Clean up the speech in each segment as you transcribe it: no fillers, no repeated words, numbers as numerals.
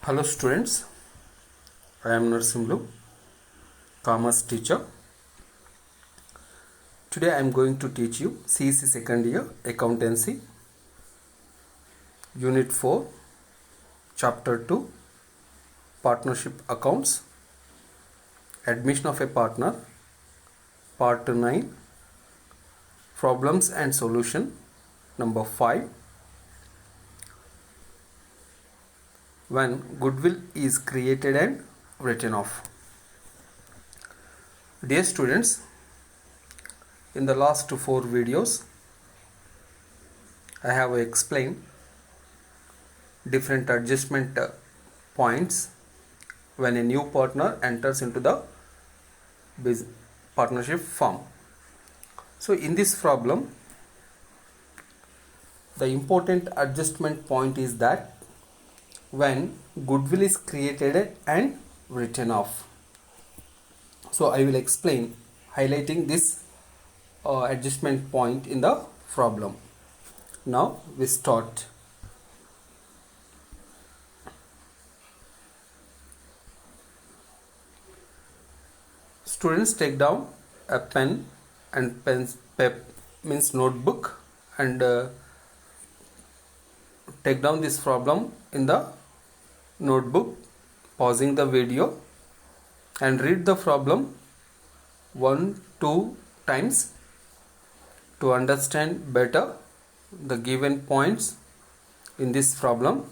Hello students, I am Narsimlu, commerce teacher. Today I am going to teach you CEC second year accountancy, unit 4, chapter 2, partnership accounts, admission of a partner, part 9, problems and solution, number 5. When goodwill is created and written off. Dear students, in the last 4 videos I have explained different adjustment points when a new partner enters into the partnership firm. So in this problem, the important adjustment point is that when goodwill is created and written off. So I will explain highlighting this adjustment point in the problem. Now we start. Students, take down a pen and means notebook and take down this problem in the notebook, pausing the video and read the problem 1-2 times to understand better the given points in this problem.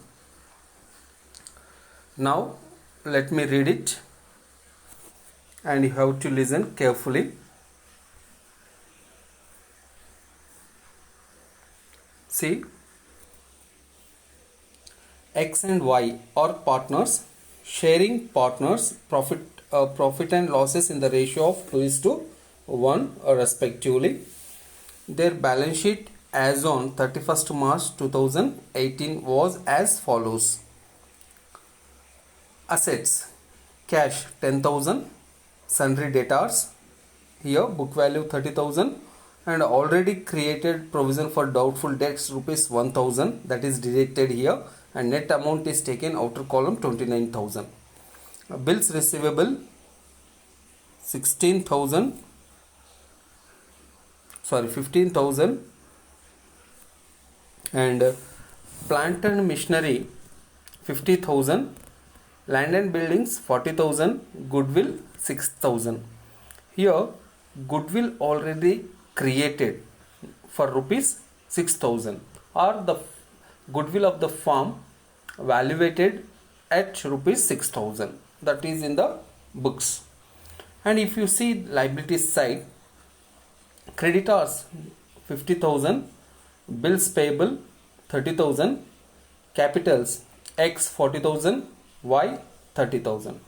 Now let me read it and you have to listen carefully. See, X and Y are partners, sharing partners profit and losses in the ratio of 2:1 respectively. Their balance sheet as on 31st March 2018 was as follows. Assets, cash 10,000, sundry debtors, here book value 30,000 and already created provision for doubtful debts rupees 1,000, that is deducted here, and net amount is taken outer column 29,000. Bills receivable 15,000 and plant and machinery 50,000, land and buildings 40,000, goodwill 6,000. Here goodwill already created for rupees 6,000 or the goodwill of the firm valuated at rupees 6,000, that is in the books. And if you see liabilities side, creditors 50,000, bills payable 30,000, capitals X 40,000, Y 30,000.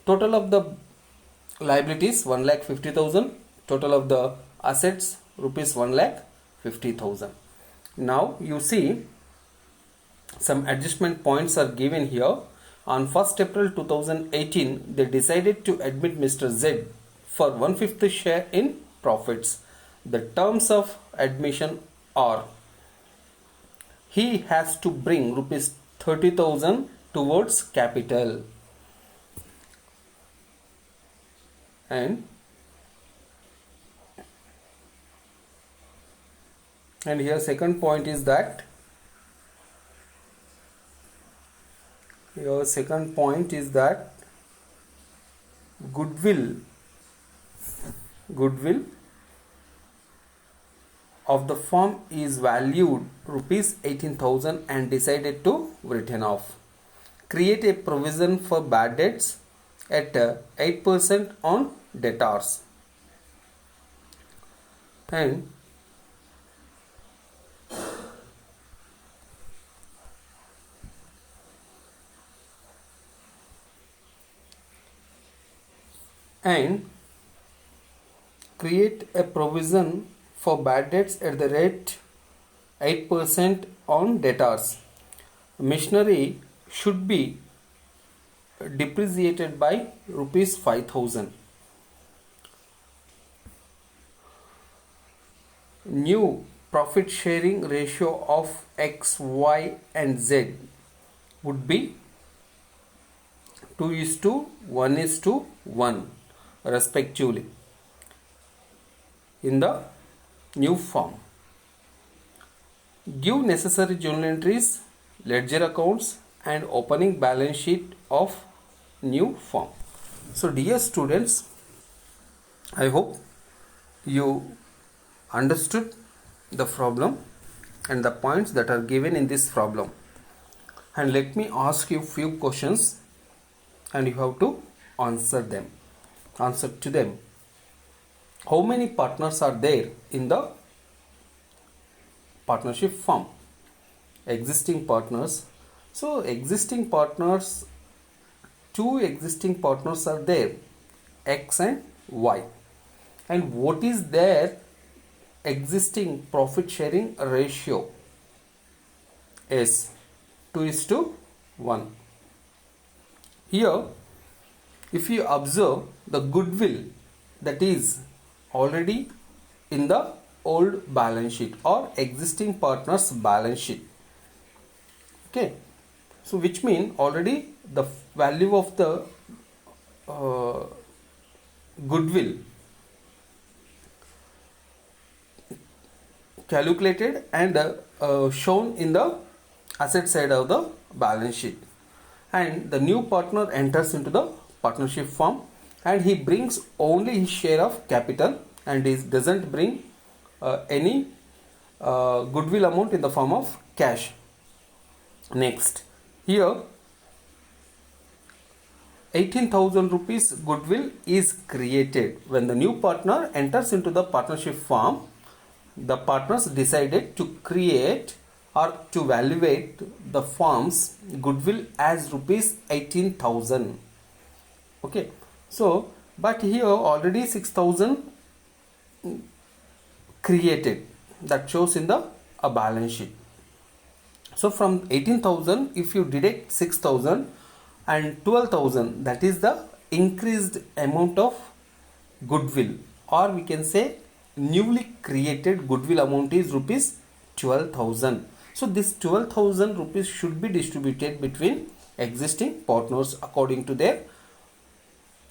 Total of the liabilities 1,50,000, total of the assets rupees 1,50,000. Now you see some adjustment points are given here. On 1st April 2018, they decided to admit Mr. Z for 1/5 share in profits. The terms of admission are: he has to bring rupees 30,000 towards capital, and here second point is that goodwill of the firm is valued rupees 18,000 and decided to written off. Create a provision for bad debts at 8% on debtors, and create a provision for bad debts at the rate 8% on debtors. Machinery should be depreciated by rupees 5,000. New profit sharing ratio of X, Y and Z would be 2:1:1 respectively in the new form. Give necessary journal entries, ledger accounts and opening balance sheet of new form. So dear students, I hope you understood the problem and the points that are given in this problem. And let me ask you few questions and you have to answer to them. How many partners are there in the partnership firm? Existing partners. So existing partners, two existing partners are there, X and Y. And what is their existing profit sharing ratio? Is 2:1. Here, if you observe the goodwill that is already in the old balance sheet or existing partners balance sheet. Okay, so which mean already the value of the goodwill calculated and shown in the asset side of the balance sheet, and the new partner enters into the partnership firm and he brings only his share of capital and he doesn't bring any goodwill amount in the form of cash. Next, here 18,000 rupees goodwill is created. When the new partner enters into the partnership firm, the partners decided to create or to valuate the firm's goodwill as rupees 18,000. Okay, so but here already 6,000 created, that shows in the balance sheet. So from 18,000 if you deduct 6,000 and 12,000, that is the increased amount of goodwill, or we can say newly created goodwill amount is rupees 12,000. So this 12,000 rupees should be distributed between existing partners according to their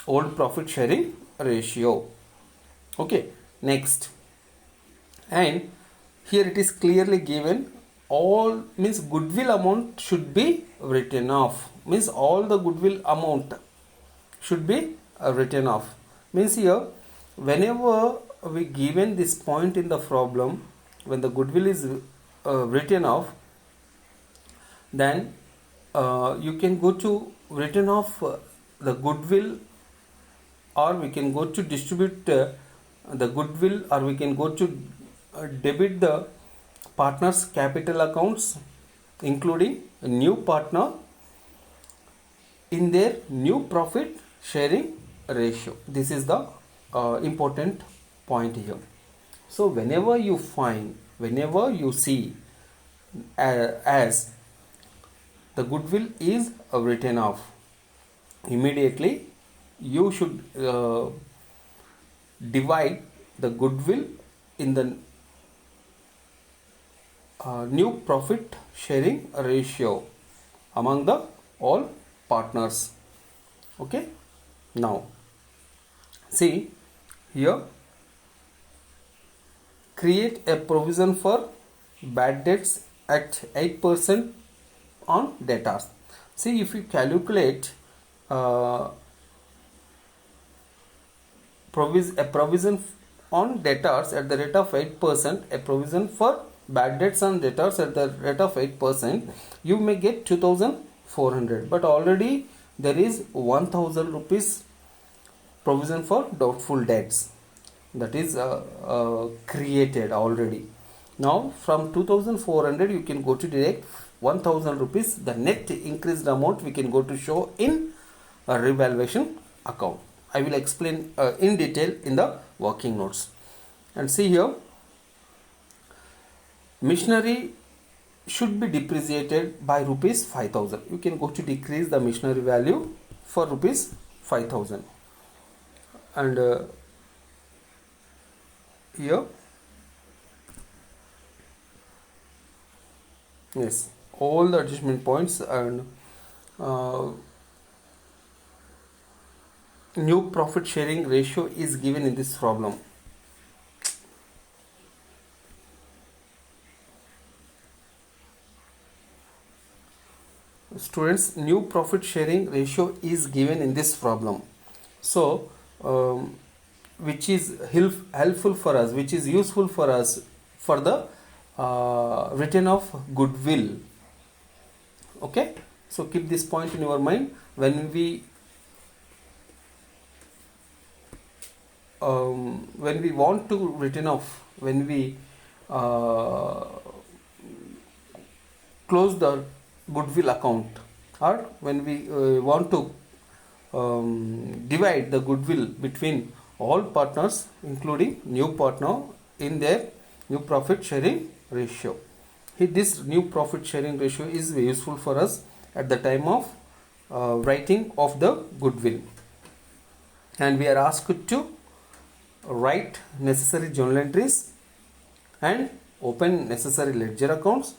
old profit sharing ratio. Okay, next, and here it is clearly given, all means goodwill amount should be written off, means all the goodwill amount should be written off. Means here whenever we given this point in the problem, when the goodwill is written off, then you can go to written off the goodwill, or we can go to distribute the goodwill, or we can go to debit the partners capital accounts including a new partner in their new profit sharing ratio. This is the important point here. So whenever you see as the goodwill is written off, immediately you should divide the goodwill in the new profit sharing ratio among the all partners. Okay, now see here, create a provision for bad debts at 8% on debtors. See, if you calculate a provision on debtors at the rate of 8%, a provision for bad debts on debtors at the rate of 8%, you may get 2,400, but already there is 1,000 rupees provision for doubtful debts, that is created already. Now from 2,400 you can go to direct 1,000 rupees, the net increased amount we can go to show in a revaluation account. I will explain in detail in the working notes. And see here, machinery should be depreciated by rupees 5,000. You can go to decrease the machinery value for rupees 5,000. And here, yes, all the adjustment points, and new profit sharing ratio is given in this problem. Students, new profit sharing ratio is given in this problem. So which is helpful for us, which is useful for us for the return of goodwill. Okay, so keep this point in your mind when we want to return off, when we close the goodwill account, or when we want to divide the goodwill between all partners including new partner in their new profit sharing ratio. This new profit sharing ratio is very useful for us at the time of writing of the goodwill, and we are asked to write necessary journal entries and open necessary ledger accounts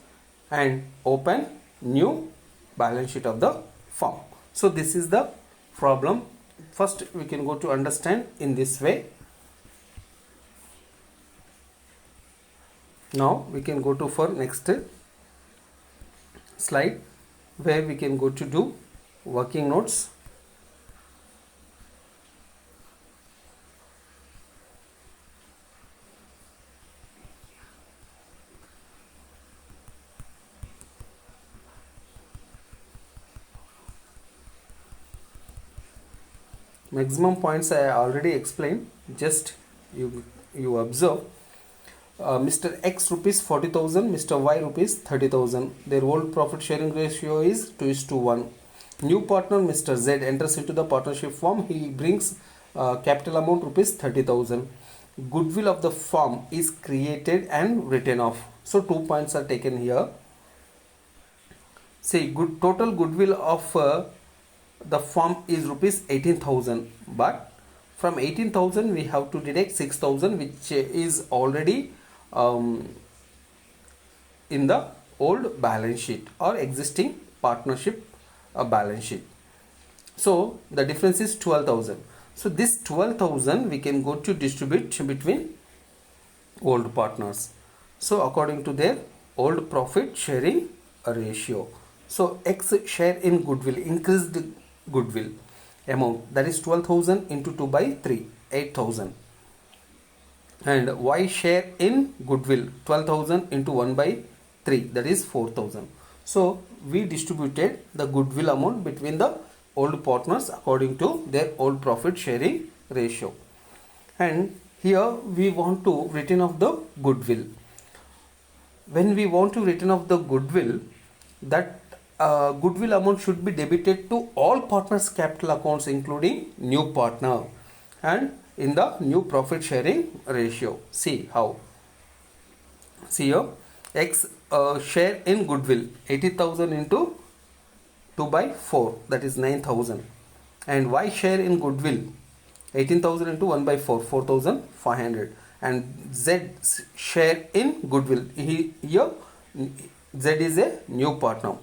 and open new balance sheet of the firm. So this is the problem. First we can go to understand in this way. Now we can go to for next slide, where we can go to do working notes. Maximum points I already explained, just you observe. Mr. X rupees 40,000, Mr. Y rupees 30,000. Their old profit sharing ratio is 2:1. New partner Mr. Z enters into the partnership firm. He brings capital amount rupees 30,000. Goodwill of the firm is created and written off. So 2 points are taken here. See, total goodwill of the firm is rupees 18,000, but from 18,000 we have to deduct 6,000, which is already in the old balance sheet or existing partnership balance sheet. So the difference is 12,000. So this 12,000 we can go to distribute between old partners, so according to their old profit sharing ratio. So X share in goodwill, increased goodwill amount, that is 12,000 into 2/3, 8,000. And Y share in goodwill, 12,000 into 1/3, that is 4,000. So we distributed the goodwill amount between the old partners according to their old profit sharing ratio. And here we want to return off the goodwill. When we want to return off the goodwill, that goodwill amount should be debited to all partners capital accounts including new partner and in the new profit sharing ratio. See how. See here, X share in goodwill 80,000 into 2/4, that is 9,000, and Y share in goodwill 18,000 into 1/4, 4,500, and Z share in goodwill, here Z is a new partner,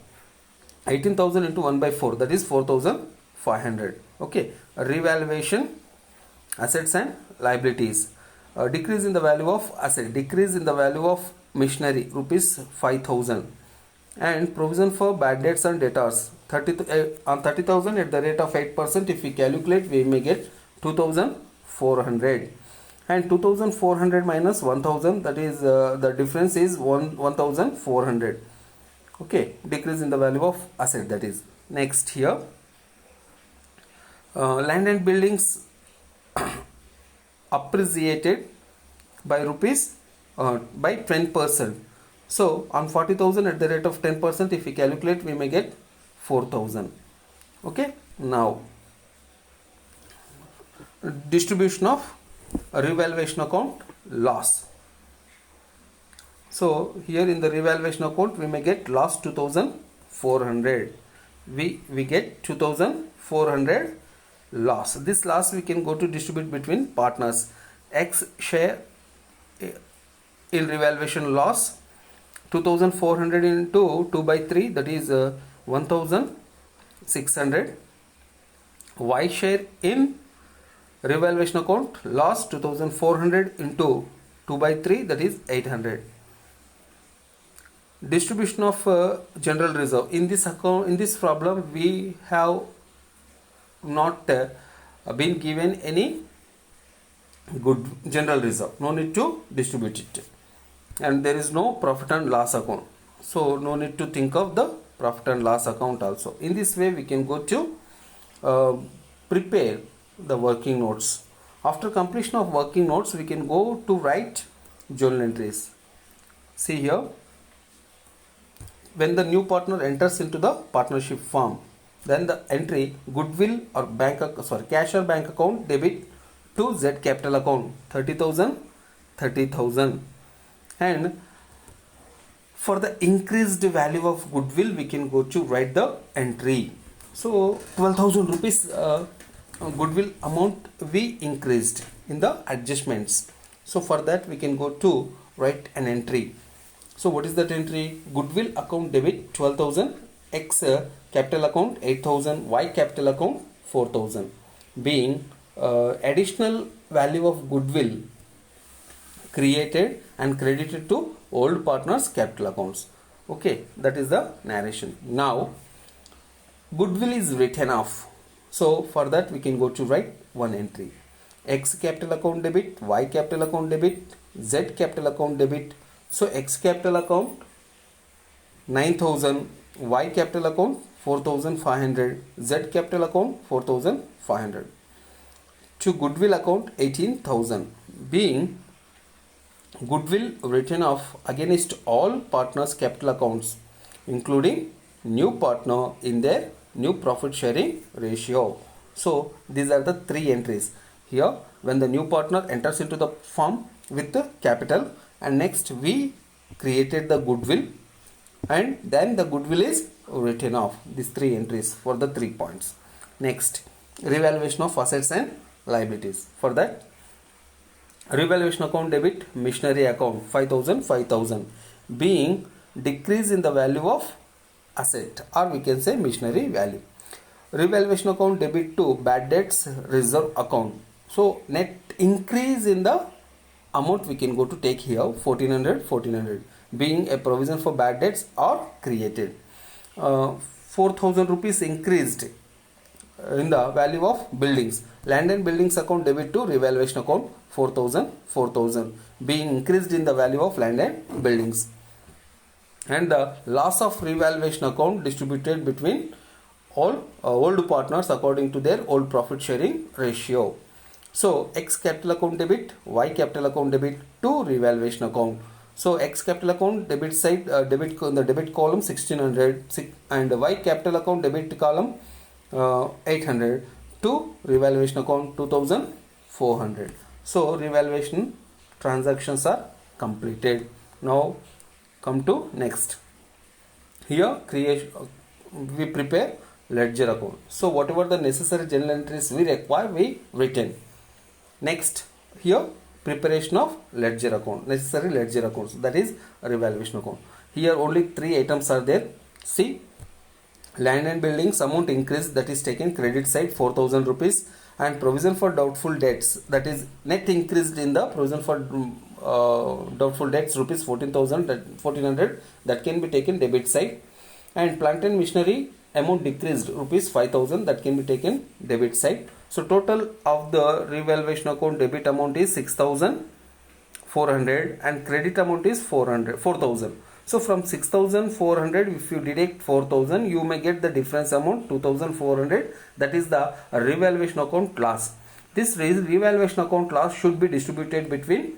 18,000 into 1/4, that is 4,500. Okay, revaluation assets and liabilities. Decrease in the value of asset, decrease in the value of machinery rupees 5,000, and provision for bad debts and debtors on 30,000 at the rate of 8%. If we calculate, we may get 2,400, and 2,400 minus 1,000, that is the difference is 1,400. Okay, decrease in the value of asset, that is. Next here, land and buildings appreciated by rupees by 10%. So on 40,000 at the rate of 10%, if we calculate, we may get 4,000. Okay, now distribution of revaluation account loss. So here in the revaluation account, we may get loss 2,400. We get 2,400 loss. This loss we can go to distribute between partners. X share in revaluation loss, 2,400 into 2/3, that is 1,600. Y share in Revaluation account loss 2400 into 2 by 3, that is 800. Distribution of general reserve. In this account, in this problem, we have not been given any good general reserve. No need to distribute it, and there is no profit and loss account. So no need to think of the profit and loss account also. In this way, we can go to prepare the working notes. After completion of working notes, we can go to write journal entries. See here, when the new partner enters into the partnership firm, then the entry goodwill or cash or bank account debit to Z capital account 30,000, and for the increased value of goodwill, we can go to write the entry. So 12,000 rupees goodwill amount we increased in the adjustments. So for that, we can go to write an entry. So what is that entry? Goodwill account debit 12,000, X capital account 8,000, Y capital account 4,000, being additional value of goodwill created and credited to old partners capital accounts. Okay, that is the narration. Now goodwill is written off. So for that, we can go to write one entry. X capital account debit, Y capital account debit, Z capital account debit. So X capital account 9,000, Y capital account 4,500, Z capital account 4,500. To goodwill account 18,000, being goodwill written off against all partners capital accounts, including new partner in their new profit sharing ratio. So these are the three entries here. When the new partner enters into the firm with the capital, and next we created the goodwill, and then the goodwill is written off. These three entries for the 3 points. Next, revaluation of assets and liabilities. For that, revaluation account debit machinery account 5,000, being decrease in the value of asset, or we can say machinery value. Revaluation account debit to bad debts reserve account. So net increase in the amount we can go to take here 1400, being a provision for bad debts are created. 4,000 rupees increased in the value of buildings. Land and buildings account debit to revaluation account 4,000, being increased in the value of land and buildings. And the loss of revaluation account distributed between all old partners according to their old profit sharing ratio. So X capital account debit, Y capital account debit to revaluation account. So X capital account debit side debit in the debit column 1,600, and Y capital account debit column 800 to revaluation account 2,400. So revaluation transactions are completed. Now come to next. Here we prepare ledger account. So whatever the necessary journal entries we require, we written. Next, here preparation of ledger account, necessary ledger accounts, that is revaluation account. Here only 3 items are there. See, land and buildings amount increase, that is taken credit side 4,000 rupees, and provision for doubtful debts, that is net increased in the provision for doubtful debts rupees 1,400, that can be taken debit side, and plant and machinery amount decreased rupees 5,000, that can be taken debit side. So total of the revaluation account debit amount is 6,400 and credit amount is 4,000. So from 6,400, if you deduct 4,000, you may get the difference amount 2,400, that is the revaluation account loss. This revaluation account loss should be distributed between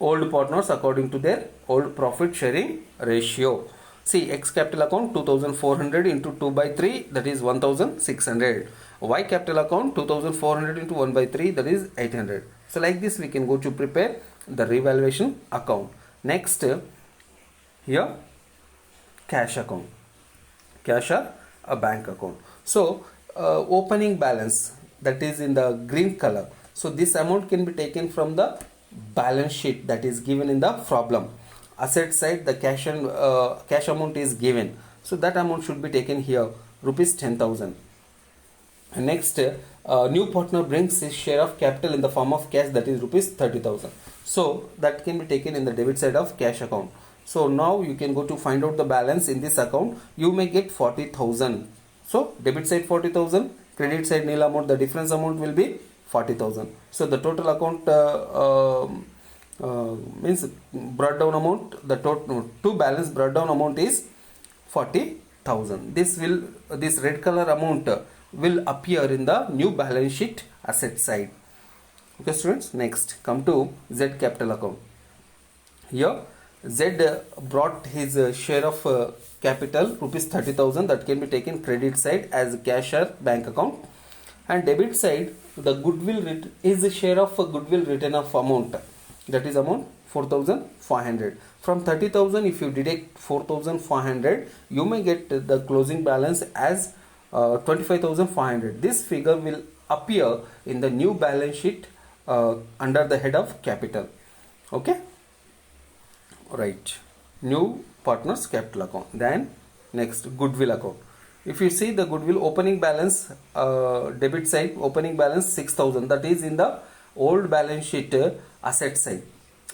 old partners according to their old profit sharing ratio. See, X capital account 2,400 into 2 by 3, that is 1,600. Y capital account 2,400 into 1 by 3, that is 800. So like this we can go to prepare the revaluation account. Next, here cash account, cash or a bank account. So opening balance, that is in the green color. So this amount can be taken from the balance sheet that is given in the problem. Asset side, the cash and cash amount is given, so that amount should be taken here, rupees 10,000. And next, new partner brings his share of capital in the form of cash, that is rupees 30,000. So that can be taken in the debit side of cash account. So now you can go to find out the balance in this account. You may get 40,000. So debit side 40,000, credit side nil amount, the difference amount will be 40,000. So the total account means brought down amount, the total to balance brought down amount is 40,000. This red color amount will appear in the new balance sheet asset side. Okay students, next come to Z capital account. Here Z brought his share of capital rupees 30,000, that can be taken credit side as cash or bank account, and debit side the goodwill is a share of goodwill written off amount, that is amount 4,500. From 30,000 if you deduct 4,500, you may get the closing balance as 25,500. This figure will appear in the new balance sheet under the head of capital. Okay, right, new partners capital account. Then next, goodwill account. If you see the goodwill opening balance, debit side opening balance 6,000, that is in the old balance sheet asset side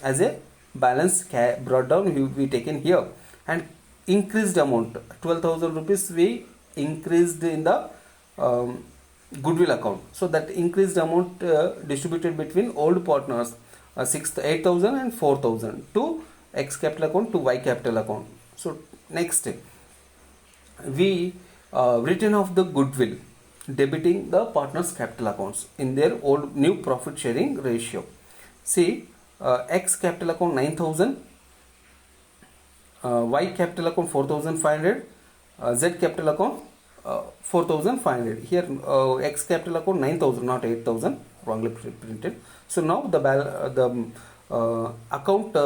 as a balance brought down we taken here, and increased amount 12,000 rupees we increased in the goodwill account. So that increased amount distributed between old partners 8,000 and 4,000 to X capital account to Y capital account. So next, we written off the goodwill debiting the partners capital accounts in their old new profit sharing ratio. See, X capital account 9,000, Y capital account 4,500, Z capital account 4,500. Here X capital account 9,000, not 8,000, wrongly printed. So now the account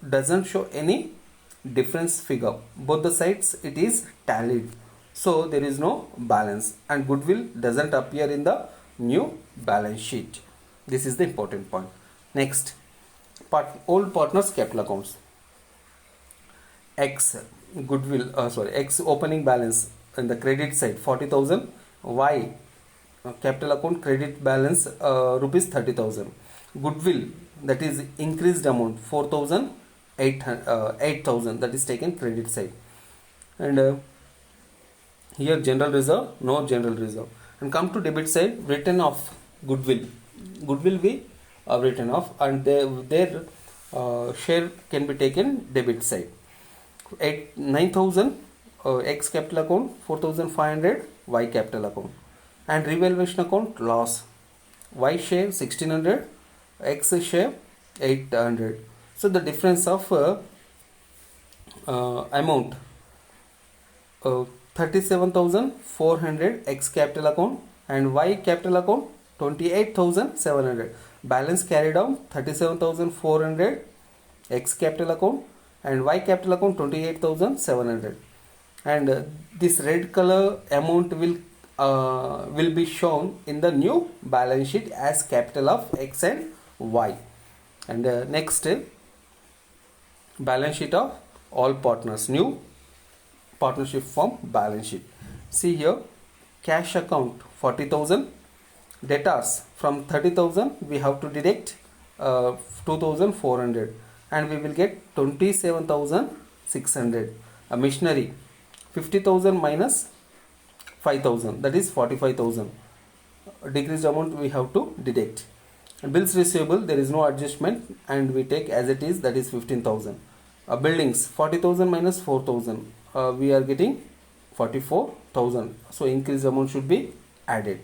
doesn't show any difference figure. Both the sides it is tallied. So there is no balance, and goodwill doesn't appear in the new balance sheet. This is the important point. Next, old partners capital accounts. X goodwill, X opening balance in the credit side 40,000, Y capital account credit balance rupees 30,000. Goodwill, that is increased amount 4,000, 8,000, that is taken credit side. And here general reserve, no general reserve. And come to debit side, written off goodwill. Goodwill we written off, and their share can be taken debit side. 9,000 X capital account, 4,500 Y capital account, and revaluation account loss. Y share 1,600, X share 800. So the difference of amount 37,400 X capital account and Y capital account 28,700. Balance carried down 37,400 X capital account and Y capital account 28,700. And this red color amount will be shown in the new balance sheet as capital of X and Y. And next, balance sheet of all partners, new partnership form balance sheet. See here, cash account 40,000, debtors from 30,000 we have to deduct 2,400, and we will get 27,600. A machinery 50,000 minus 5,000, that is 45,000. Decreased amount we have to deduct. Bills receivable, there is no adjustment and we take as it is, that is 15,000. Buildings 40,000 minus 4,000, we are getting 44,000. So increased amount should be added.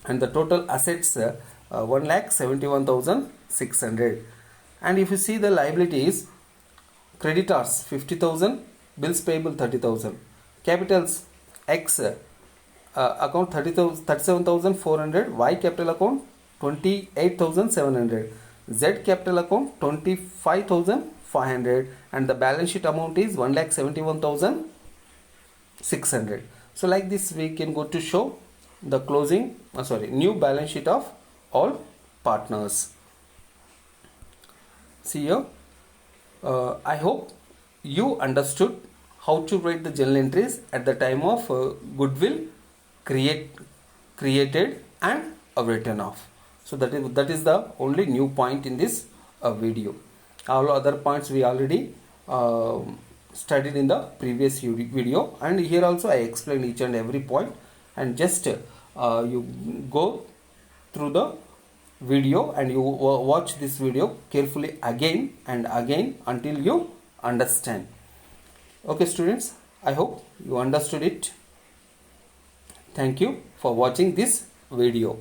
And the total assets 1,71,600. And if you see the liabilities, creditors 50,000, bills payable 30,000, capitals X account 37,400, Y capital account 28,700, Z capital account 25,500, and the balance sheet amount is 1,71,600. So like this we can go to show the new balance sheet of all partners. See here, I hope you understood how to write the journal entries at the time of goodwill created and written off. So that is the only new point in this video. All other points we already studied in the previous video, and here also I explained each and every point, and just you go through the video and you watch this video carefully again and again until you understand. Okay students, I hope you understood it. Thank you for watching this video.